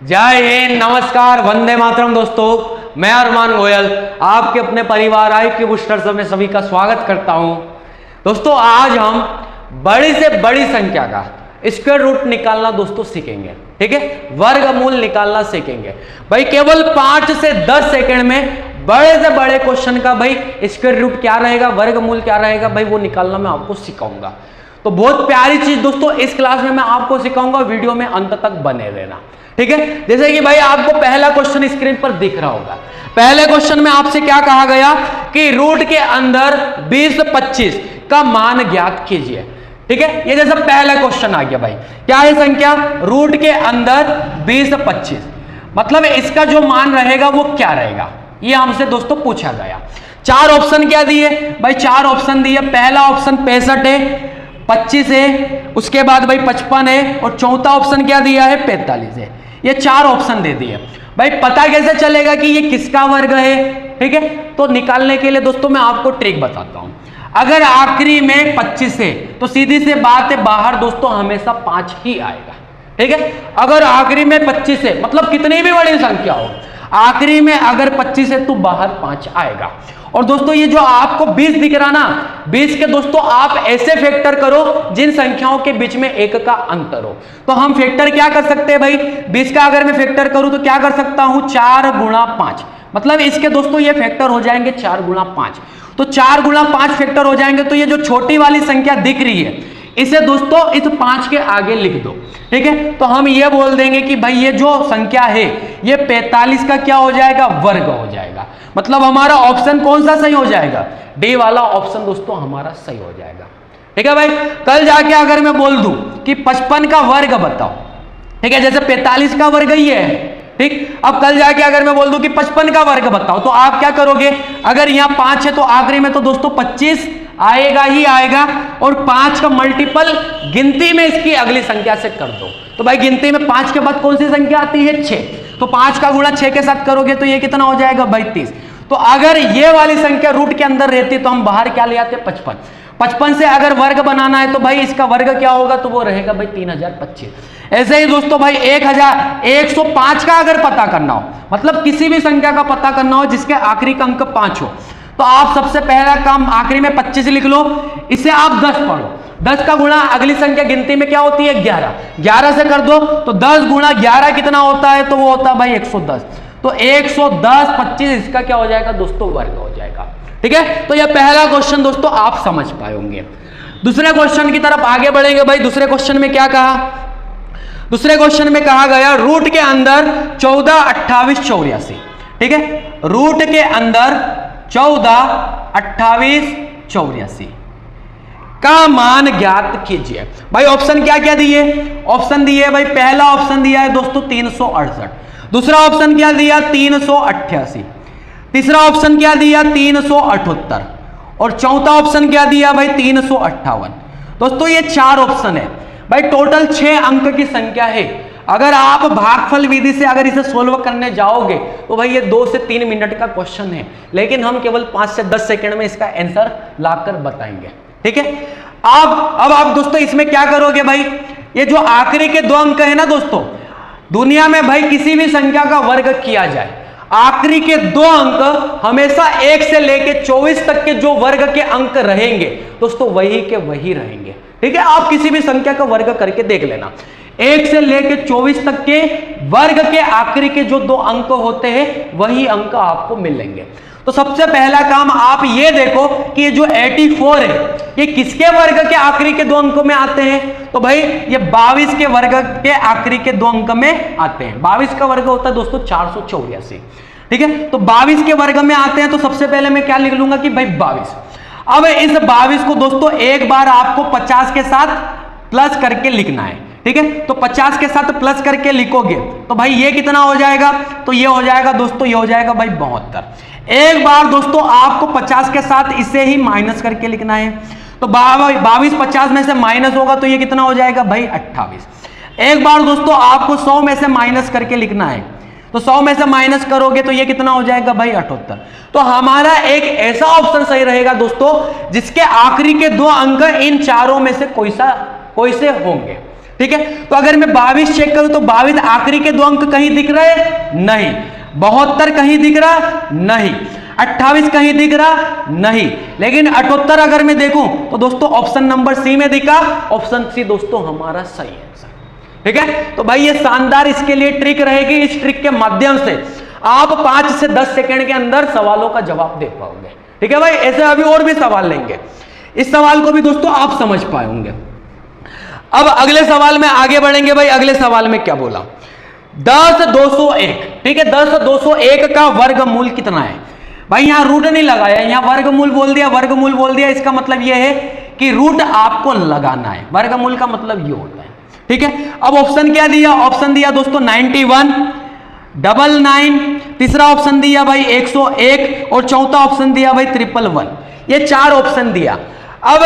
जय हिंद, नमस्कार, वंदे मातरम। दोस्तों मैं अरमान गोयल आपके अपने परिवार IQ बूस्टर्स में सभी का स्वागत करता हूं। दोस्तों आज हम बड़ी से बड़ी संख्या का स्क्वायर रूट निकालना दोस्तों सीखेंगे। ठीक है, वर्गमूल निकालना सीखेंगे भाई। केवल 5 से 10 सेकंड में बड़े से बड़े क्वेश्चन का भाई स्क्वायर रूट क्या रहेगा, वर्गमूल क्या रहेगा भाई, वो निकालना मैं आपको सिखाऊंगा। तो बहुत प्यारी चीज दोस्तों इस क्लास में मैं आपको सिखाऊंगा, वीडियो में अंत तक बने रहना। ठीक है, जैसे कि भाई आपको पहला क्वेश्चन स्क्रीन पर दिख रहा होगा। पहले क्वेश्चन में आपसे क्या कहा गया कि रूट के अंदर 20-25 का मान ज्ञात कीजिए। ठीक है, ये जैसा पहला क्वेश्चन आ गया भाई, क्या है संख्या, रूट के अंदर 20-25, मतलब इसका जो मान रहेगा वो क्या रहेगा, ये हमसे दोस्तों पूछा गया। 4 ऑप्शन क्या दिए भाई, 4 ऑप्शन दिए। पहला ऑप्शन 65 है, 25 है, उसके बाद भाई 55 है, और चौथा ऑप्शन क्या दिया है, 45 है। ये 4 ऑप्शन दे दिए भाई। पता कैसे चलेगा कि ये किसका वर्ग है? ठीक है, तो निकालने के लिए दोस्तों मैं आपको ट्रिक बताता हूं। अगर आखिरी में 25 है तो सीधी सी बात है, बाहर दोस्तों हमेशा 5 ही आएगा। ठीक है, अगर आखिरी में 25 है मतलब कितनी भी बड़ी संख्या हो, आखिरी में अगर 25 है तो बाहर 5 आएगा। और दोस्तों ये जो आपको 20 दिख रहा ना, 20 के दोस्तों आप ऐसे फैक्टर करो जिन संख्याओं के बीच में 1 का अंतर हो। तो हम फैक्टर क्या कर सकते हैं भाई, 20 का अगर मैं फैक्टर करूं तो क्या कर सकता हूं, 4 गुणा 5, मतलब इसके दोस्तों ये फैक्टर हो जाएंगे 4 गुणा 5। तो 4 गुणा 5 फैक्टर हो जाएंगे, तो ये जो छोटी वाली संख्या दिख रही है इसे दोस्तों इस 5 के आगे लिख दो। ठीक है, तो हम ये बोल देंगे कि भाई ये जो संख्या है ये 45 का क्या हो जाएगा, वर्ग हो जाएगा। मतलब हमारा ऑप्शन कौन सा सही हो जाएगा, डी वाला ऑप्शन दोस्तों हमारा सही हो जाएगा। ठीक है भाई, कल जाके अगर मैं बोल दूं कि 55 का वर्ग बताओ, ठीक है, जैसे 45 का वर्ग ही है, ठीक, अब कल जाके अगर मैं बोल दूं कि 55 का वर्ग बताओ, तो आप क्या करोगे, अगर यहाँ 5 है तो आखिरी में तो दोस्तों 25 आएगा ही आएगा, और 5 का मल्टीपल गिनती में इसकी अगली संख्या से कर दो। तो भाई गिनती में 5 के बाद कौन सी संख्या आती है, 6, तो 5 का गुणा 6 के साथ करोगे तो ये कितना हो जाएगा भाई, 30। तो अगर ये वाली संख्या रूट के अंदर रहती तो हम बाहर क्या ले आते, 55। 55 से अगर वर्ग बनाना है तो भाई इसका वर्ग क्या होगा, तो वो रहेगा भाई 3025। ऐसे ही दोस्तों भाई 1105 का अगर पता करना हो, मतलब किसी भी संख्या का पता करना हो जिसके आखिरी का अंक 5 हो, तो आप सबसे पहला काम आखिरी में 25 लिख लो, इसे आप 10 पढ़ो। 10 का गुणा अगली संख्या गिनती में क्या होती है, 11, 11 से कर दो, तो 10 गुणा 11 कितना होता है, तो वो होता है भाई 110। तो 110 25 इसका क्या हो जाएगा दोस्तों, वर्ग हो जाएगा। ठीक है, तो यह पहला क्वेश्चन दोस्तों आप समझ पाए होंगे। दूसरे क्वेश्चन की तरफ आगे बढ़ेंगे भाई। दूसरे क्वेश्चन में क्या कहा, दूसरे क्वेश्चन में कहा गया रूट के अंदर 14, 28, 84। ठीक है, रूट के अंदर 14, 28, 84 का मान ज्ञात कीजिए। भाई ऑप्शन क्या क्या दिए, ऑप्शन दिए भाई, पहला ऑप्शन दिया है दोस्तों 368, दूसरा ऑप्शन क्या दिया 388, तीसरा ऑप्शन क्या दिया 378, और चौथा ऑप्शन क्या दिया भाई 358। दोस्तों ये 4 ऑप्शन है भाई, टोटल 6 अंक की संख्या है। अगर आप भागफल विधि से अगर इसे सोल्व करने जाओगे तो भाई ये 2 से 3 मिनट का क्वेश्चन है, लेकिन हम केवल 5 से 10 सेकंड में इसका आंसर लाकर बताएंगे। ठीक है, अब आप दोस्तों इसमें क्या करोगे भाई, ये जो आखिरी के 2 अंक है ना दोस्तों, दुनिया में भाई किसी भी संख्या का वर्ग किया जाए, आखिरी के 2 अंक हमेशा 1 से लेके 24 तक के जो वर्ग के अंक रहेंगे दोस्तों वही के वही रहेंगे। ठीक है, आप किसी भी संख्या का वर्ग करके देख लेना, 1 से लेके 24 तक के वर्ग के आखिरी के जो 2 अंक होते हैं वही अंक आपको मिलेंगे। तो सबसे पहला काम आप ये देखो कि ये जो 84 है ये किसके वर्ग के आखिरी के 2 अंकों में आते हैं, तो भाई ये 22 के वर्ग के आखिरी के 2 अंक में आते हैं। 22 का वर्ग होता है दोस्तों 484। ठीक है, तो 22 के वर्ग में आते हैं, तो सबसे पहले मैं क्या लिख लूंगा कि भाई 22। अब इस 22 को दोस्तों एक बार आपको 50 के साथ प्लस करके लिखना है। ठीक है, तो 50 के साथ प्लस करके लिखोगे तो भाई ये कितना हो जाएगा, तो ये हो जाएगा दोस्तों, ये हो जाएगा भाई 72। एक बार दोस्तों आपको 50 के साथ इसे ही माइनस करके लिखना है, तो 22 50 में से माइनस होगा तो ये कितना हो जाएगा भाई 28। एक बार दोस्तों आपको 100 में से माइनस करके लिखना है, तो 100 में से माइनस करोगे तो ये कितना हो जाएगा भाई 78। तो हमारा एक ऐसा ऑप्शन सही रहेगा दोस्तों जिसके आखिरी के 2 अंक इन चारों में से कोई से होंगे। ठीक है। तो अगर मैं 22 चेक करूं तो 22 आखिरी के 2 अंक कहीं दिख रहे नहीं, 72 कहीं दिख रहा नहीं, 28 कहीं दिख रहा नहीं, लेकिन 78 अगर मैं देखूं तो दोस्तों ऑप्शन नंबर सी में दिखा, ऑप्शन सी दोस्तों हमारा सही आंसर। ठीक है। तो भाई ये शानदार इसके लिए ट्रिक रहेगी, इस ट्रिक के माध्यम से आप 5 से 10 सेकंड के अंदर सवालों का जवाब दे पाओगे। ठीक है भाई, ऐसे अभी और भी सवाल लेंगे, इस सवाल को भी दोस्तों आप समझ पाएंगे। अब अगले सवाल में आगे बढ़ेंगे भाई। अगले सवाल में क्या बोला, 10,201। ठीक है, 10,201 का वर्गमूल कितना है? भाई यहां रूट नहीं लगाया, यहां वर्गमूल बोल दिया, वर्गमूल बोल दिया। इसका मतलब यह है कि रूट आपको लगाना है, वर्गमूल का मतलब यह होता है। ठीक है। अब ऑप्शन क्या दिया? ऑप्शन दिया दोस्तों 91, 99, तीसरा ऑप्शन दिया भाई 101 और चौथा ऑप्शन दिया भाई 111। ये 4 ऑप्शन दिया। अब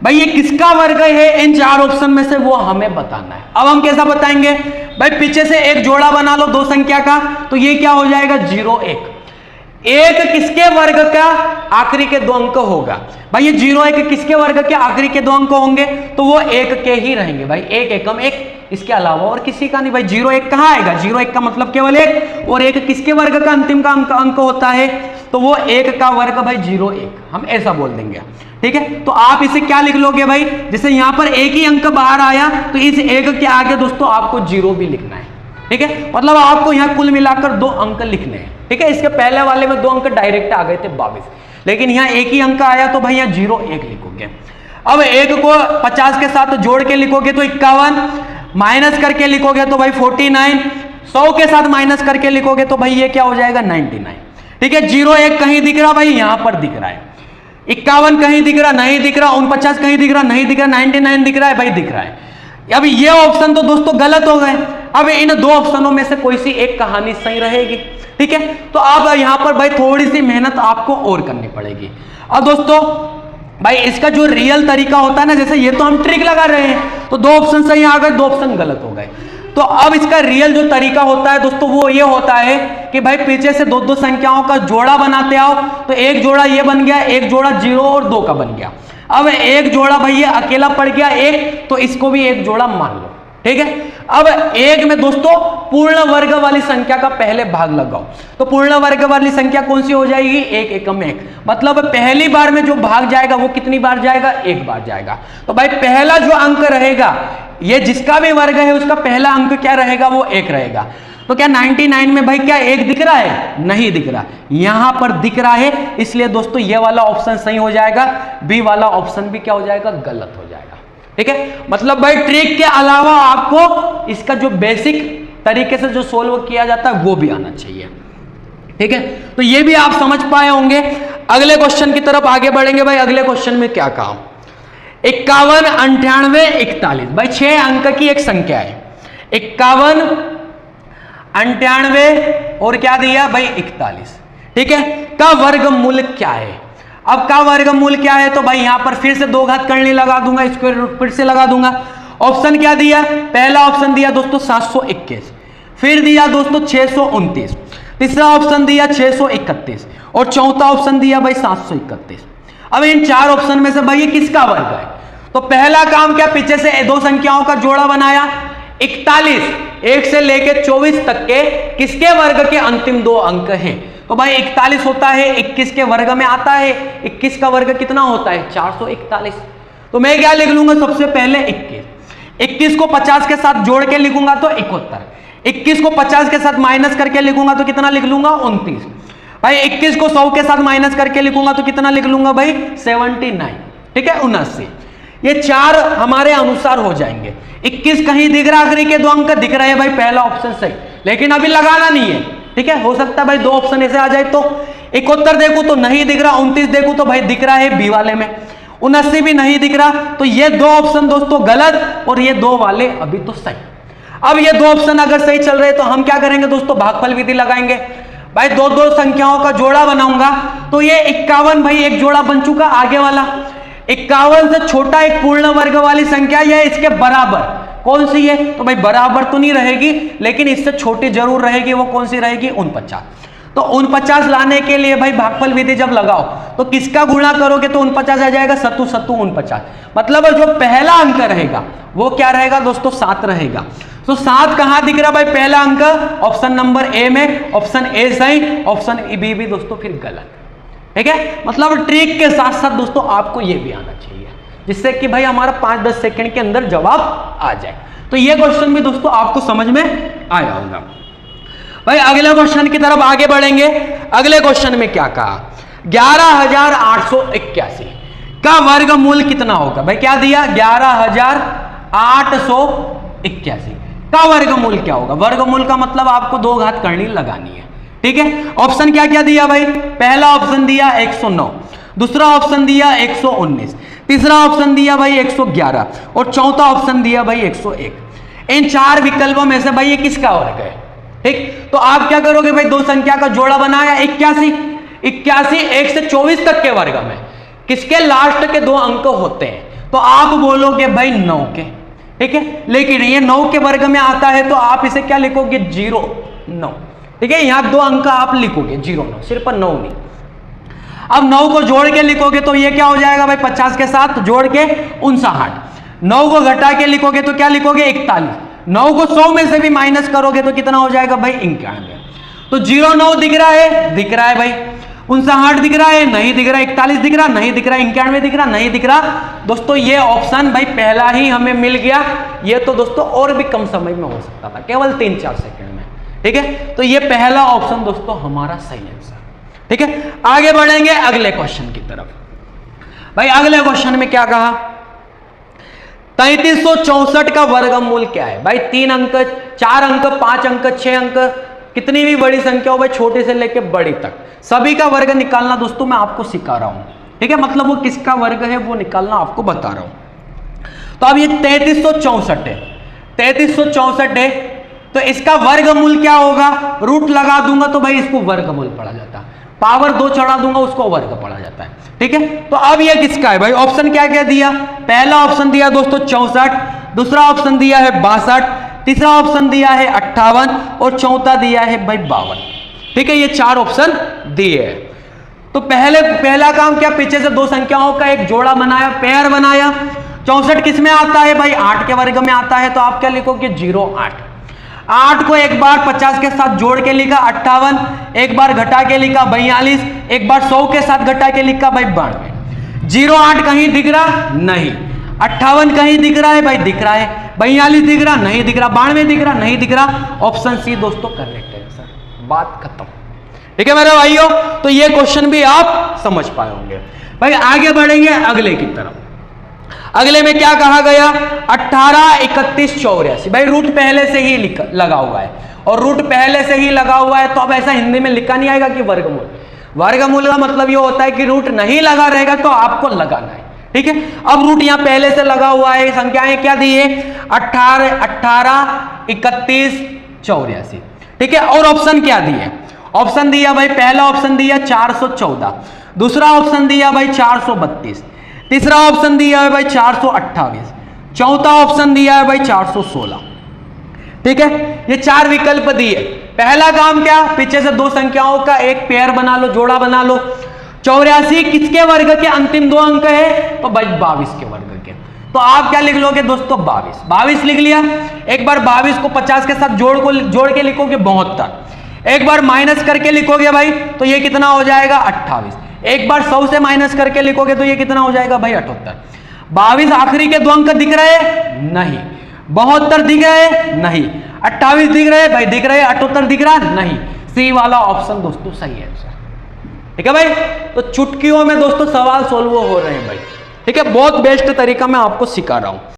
भाई ये किसका वर्ग है इन 4 ऑप्शन में से, वो हमें बताना है। अब हम कैसा बताएंगे भाई, पीछे से एक जोड़ा बना लो 2 संख्या का, तो ये क्या हो जाएगा 01। एक किसके वर्ग का आखिरी के 2 अंक होगा? भाई ये 01 किसके वर्ग के आखिरी के 2 अंक होंगे? तो वो 1 के ही रहेंगे भाई, 1 एकम 1, इसके अलावा और किसी का नहीं। भाई 01 कहां आएगा? 01 का मतलब केवल 1, और 1 किसके वर्ग का अंतिम का अंक होता है? तो वो 1 का वर्ग भाई 01, हम ऐसा बोल देंगे। ठीक है। तो आप इसे क्या लिख लोगे भाई, जैसे यहां पर एक ही अंक बाहर आया तो इस 1 के आगे दोस्तों आपको 0 भी लिखना है। ठीक है, मतलब आपको यहां कुल मिलाकर 2 अंक लिखने हैं। ठीक है, इसके पहले वाले में 2 अंक डायरेक्ट आ गए थे 22, लेकिन यहां एक ही अंक आया तो भाई यहां 01 लिखोगे। अब 1 को 50 के साथ जोड़ के लिखोगे तो 51, माइनस करके लिखोगे तो भाई 49, 100 के साथ माइनस करके लिखोगे तो भाई ये क्या हो जाएगा 99। ठीक है, 01 कहीं दिख रहा भाई, यहां पर दिख रहा है, 51 कहीं दिख रहा नहीं दिख रहा, 49 कहीं दिख रहा नहीं दिख रहा, 99 दिख रहा है भाई दिख रहा है। अब ये ऑप्शन तो दोस्तों गलत हो गए। अब इन 2 ऑप्शनों में से कोई सी एक कहानी सही रहेगी। ठीक है, तो अब यहां पर भाई थोड़ी सी मेहनत आपको और करनी पड़ेगी। अब दोस्तों भाई इसका जो रियल तरीका होता है ना, जैसे ये तो हम ट्रिक लगा रहे हैं, तो 2 ऑप्शन सही आ गए, 2 ऑप्शन गलत हो गए। तो अब इसका रियल जो तरीका होता है दोस्तों वो ये होता है कि भाई पीछे से 2-2 संख्याओं का जोड़ा बनाते आओ, तो एक जोड़ा ये बन गया, एक जोड़ा 0 और 2 का बन गया। अब एक जोड़ा भाई ये अकेला पड़ गया 1, तो इसको भी एक जोड़ा मान लो। ठीक है, अब 1 में दोस्तों पूर्ण वर्ग वाली संख्या का पहले भाग लगाओ, तो पूर्ण वर्ग वाली संख्या कौन सी हो जाएगी? 1 एकम 1, मतलब पहली बार में जो भाग जाएगा वो कितनी बार जाएगा? 1 बार जाएगा। तो भाई पहला जो अंक रहेगा, ये जिसका भी वर्ग है उसका पहला अंक क्या रहेगा? वो 1 रहेगा। तो क्या 99 में भाई क्या 1 दिख रहा है? नहीं दिख रहा, यहां पर दिख रहा है, इसलिए दोस्तों ये वाला ऑप्शन सही हो जाएगा, बी वाला ऑप्शन भी क्या हो जाएगा? गलत हो जाएगा। ठीक है, मतलब भाई ट्रिक के अलावा आपको इसका जो बेसिक तरीके से जो सोल्व किया जाता है वो भी आना चाहिए। ठीक है, तो ये भी आप समझ पाए होंगे। अगले क्वेश्चन की तरफ आगे बढ़ेंगे भाई। अगले क्वेश्चन में क्या कहा? 51, 98, 41। भाई 6 अंक की एक संख्या है, 51, 98 और क्या दिया भाई 41। ठीक है, का वर्गमूल क्या है? अब का वर्गमूल क्या है? तो भाई यहां पर फिर से 2 घात करनी लगा दूंगा, स्क्वायर रूट फिर से लगा दूंगा। ऑप्शन क्या दिया? पहला ऑप्शन दिया दोस्तों 721, फिर दिया दोस्तों 629, तीसरा ऑप्शन दिया 631 और चौथा ऑप्शन दिया भाई 731। अब इन 4 ऑप्शन में से भाई ये किसका वर्ग है? तो पहला काम क्या, पीछे से 2 संख्याओं का जोड़ा बनाया, 41 1 से लेकर 24 तक के किसके वर्ग के अंतिम 2 अंक हैं? तो भाई 41 होता है 21 के वर्ग में आता है, 21 का वर्ग कितना होता है? 441। तो मैं क्या लिख लूंगा? सबसे पहले 21 को 50 के साथ जोड़ के लिखूंगा तो 71, 21 को 50 के साथ माइनस करके लिखूंगा तो कितना लिख लूंगा? 29। भाई 21 को 100 के साथ माइनस करके लिखूंगा तो कितना लिख लूंगा भाई? 79। ठीक है, 79। ये 4 हमारे अनुसार हो जाएंगे। 21 कहीं दिख रहा, आखिरी के 2 अंक दिख रहे हैं भाई, पहला ऑप्शन सही, लेकिन अभी लगाना नहीं है। ठीक है, हो सकता है भाई 2 ऑप्शन ऐसे आ जाए तो 71 देखूं तो नहीं दिख रहा, 29 देखूं तो भाई दिख रहा है बी वाले में, 79 भी नहीं दिख रहा, तो ये 2 ऑप्शन दोस्तों गलत और ये 2 वाले अभी तो सही। अब ये 2 ऑप्शन अगर सही चल रहे तो हम क्या करेंगे दोस्तों? भागफल विधि लगाएंगे। भाई 2 संख्याओं का जोड़ा बनाऊंगा तो ये 51 भाई एक जोड़ा बन चुका, आगे वाला 51 से छोटा एक पूर्ण वर्ग वाली संख्या या इसके बराबर कौन सी है? तो भाई बराबर तो नहीं रहेगी, लेकिन इससे छोटी जरूर रहेगी। वो कौन सी रहेगी? 49। तो 49 लाने के लिए भाई भागफल विधि जब लगाओ तो किसका गुणा करोगे तो 49 आ जाएगा, सत्तू सत्तू 49। मतलब जो पहला अंक रहेगा वो क्या रहेगा दोस्तों, 7 रहेगा। तो 7 कहां दिख रहा भाई, पहला अंक ऑप्शन नंबर ए में, ऑप्शन ए सही, ऑप्शन बी भी दोस्तों फिर गलत। ठीक है, मतलब ट्रिक के साथ साथ दोस्तों आपको ये भी आना चाहिए जिससे कि भाई हमारा 5-10 सेकंड के अंदर जवाब आ जाए। तो ये क्वेश्चन भी दोस्तों आपको समझ में आया होगा। भाई अगले क्वेश्चन की तरफ आगे बढ़ेंगे। अगले क्वेश्चन में क्या कहा, 11,881 का वर्गमूल कितना होगा। भाई क्या दिया, 11,881 का वर्गमूल क्या होगा। वर्गमूल का मतलब आपको 2 घात करनी लगानी है। ठीक है, ऑप्शन क्या क्या दिया भाई, पहला ऑप्शन दिया 109, दूसरा ऑप्शन दिया 119, तीसरा ऑप्शन दिया भाई 111 और चौथा ऑप्शन दिया भाई 101। इन 4 विकल्पों में से भाई ये किसका वर्ग है। ठीक, तो आप क्या करोगे भाई, 2 संख्या का जोड़ा बनाया 81, 1 से 24 तक के वर्ग में किसके लास्ट के 2 अंक होते हैं, तो आप बोलोगे भाई 9 के। ठीक है, लेकिन ये 9 के वर्ग में आता है तो आप इसे क्या लिखोगे, 0-9। ठीक है, यहां 2 अंक आप लिखोगे 0-9, सिर्फ 9 नहीं। अब 9 को जोड़ के लिखोगे तो ये क्या हो जाएगा भाई, 50 के साथ जोड़ के 59। 9 को घटा के लिखोगे तो क्या लिखोगे, 41। 9 को 100 में से भी माइनस करोगे तो कितना हो जाएगा भाई, 91। तो 0-9 दिख रहा है, दिख रहा है भाई, 59 दिख रहा है, नहीं दिख रहा, 41 दिख रहा, नहीं दिख रहा, 91 दिख रहा, नहीं दिख रहा। दोस्तों ये ऑप्शन भाई पहला ही हमें मिल गया। ये तो दोस्तों और भी कम समय में हो सकता था, केवल 3-4 सेकंड में। ठीक है, तो ये पहला ऑप्शन दोस्तों हमारा सही आंसर। ठीक है, आगे बढ़ेंगे अगले क्वेश्चन की तरफ। भाई अगले क्वेश्चन में क्या कहा, 3364 का वर्गमूल क्या है। भाई 3 अंक, 4 अंक, 5 अंक, 6 अंक, कितनी भी बड़ी संख्या हो भाई, छोटे से लेके बड़ी तक सभी का वर्ग निकालना दोस्तों मैं आपको सिखा रहा हूं। ठीक है, मतलब वो किसका वर्ग है वो निकालना आपको बता रहा हूं। तो अब ये 3364 है, 3364 है तो इसका वर्गमूल क्या होगा, रूट लगा दूंगा तो भाई इसको वर्गमूल पढ़ा जाता है, पावर 2 चढ़ा दूंगा उसको वर्ग पढ़ा जाता है। ठीक है, तो अब ये किसका है भाई, ऑप्शन क्या क्या दिया, पहला ऑप्शन दिया दोस्तों 64, दूसरा ऑप्शन दिया है 62, तीसरा ऑप्शन दिया है 58 और चौथा दिया है भाई 52। ठीक है, ये 4 ऑप्शन दिए हैं। तो पहला काम क्या, पीछे से 2 संख्याओं का एक जोड़ा बनाया, पेयर बनाया। 64 किस में आता है भाई, 8 के वर्ग में आता है, तो आप क्या लिखोगे 0-8। 8 को एक बार 50 के साथ जोड़ के लिखा 58, एक बार घटा के लिखा 42, एक बार 100 के साथ घटा के लिखा भाई 92। 0-8 कहीं दिख रहा नहीं, 58 कहीं दिख रहा है भाई, दिख रहा है, 42 दिख रहा नहीं दिख रहा, 92 दिख रहा नहीं दिख रहा। ऑप्शन सी दोस्तों करेक्ट है सर, बात खत्म। ठीक है मेरे भाइयों, तो ये क्वेश्चन भी आप समझ पाए होंगे। भाई आगे बढ़ेंगे अगले की तरफ। अगले में क्या कहा गया, 18, 31, 84। भाई रूट पहले से ही लगा हुआ है और रूट पहले से ही लगा हुआ है तो अब ऐसा हिंदी में लिखा नहीं आएगा कि वर्गमूल। वर्गमूल का मतलब ये होता है कि रूट नहीं लगा रहेगा तो आपको लगाना है। ठीक है, अब रूट यहां पहले से लगा हुआ है, संख्याएं क्या दी है 18, 31, 84। ठीक है, और ऑप्शन क्या दिए, ऑप्शन दिया भाई, पहला ऑप्शन दिया 414, दूसरा ऑप्शन दिया भाई 432, तीसरा ऑप्शन दिया है भाई 428, चौथा ऑप्शन दिया है भाई 416। ठीक है, ये 4 विकल्प दिए। पहला काम क्या, पीछे से 2 संख्याओं का एक पेयर बना लो, जोड़ा बना लो। 84 किसके वर्ग के अंतिम 2 अंक है, तो भाई 22 के वर्ग के। तो आप क्या लिख लोगे दोस्तों 22 लिख लिया। एक बार 22 को 50 के साथ जोड़ के लिखोगे 72, एक बार माइनस करके लिखोगे भाई तो ये कितना हो जाएगा 28, एक बार 100 से माइनस करके लिखोगे तो ये कितना हो जाएगा भाई 78। 22 आखिरी के 2 अंक दिख रहे नहीं, 72 दिख रहे नहीं, 28 दिख रहे भाई दिख रहे, 78 दिख रहा नहीं। सी वाला ऑप्शन दोस्तों सही है सर। ठीक है भाई, तो चुटकियों में दोस्तों सवाल सोल्व हो रहे हैं भाई। ठीक है, बहुत बेस्ट तरीका मैं आपको सिखा रहा हूं।